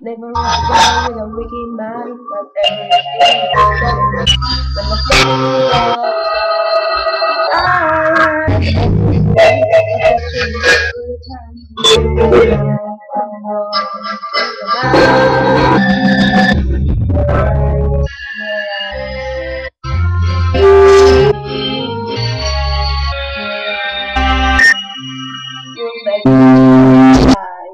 Never want to go with a wicked mind, but everything is done. When the phone drops, you make me cry.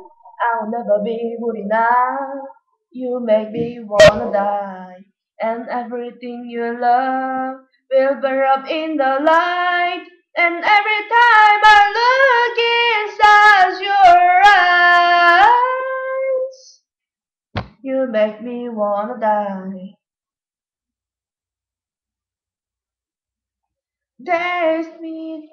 I'll never be good enough. You make me wanna die. And everything you love will burn up in the light. And every time I look inside your eyes, you make me wanna die. Taste me,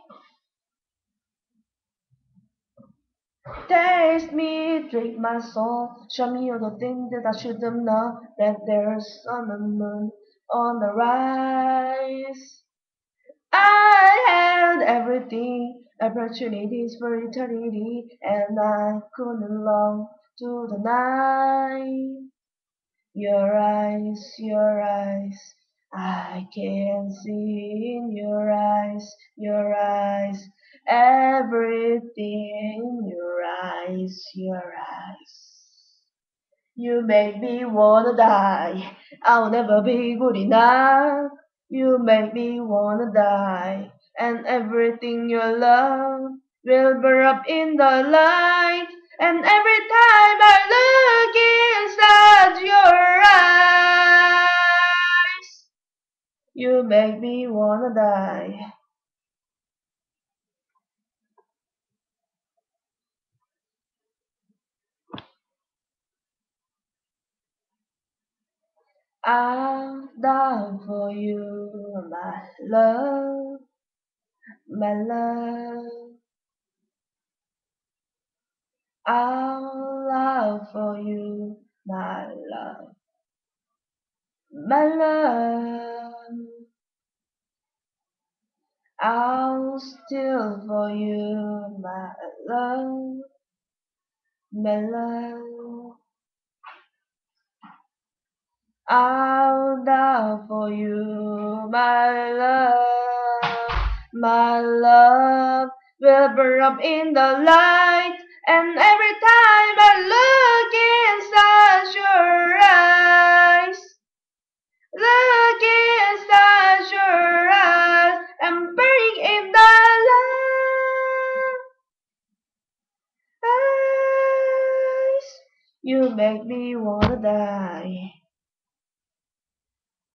taste me, drink my soul. Show me all the things that I should have known. That there's sun and the moon on the rise. I had everything, opportunities for eternity, and I couldn't long to the night. Your eyes, I can see in your eyes, everything in your eyes. You make me wanna die. I'll never be good enough. You make me wanna die. And everything you love will burn up in the light. And every time I look inside your eyes, you make me wanna die. I'll die for you, my love. I'll love for you, my love. I'll steal for you, love, my love. I'll die for you, my love. Will burn up in the light, and every time I look inside your eyes. Look inside your eyes and burning in the light. You make me wanna die.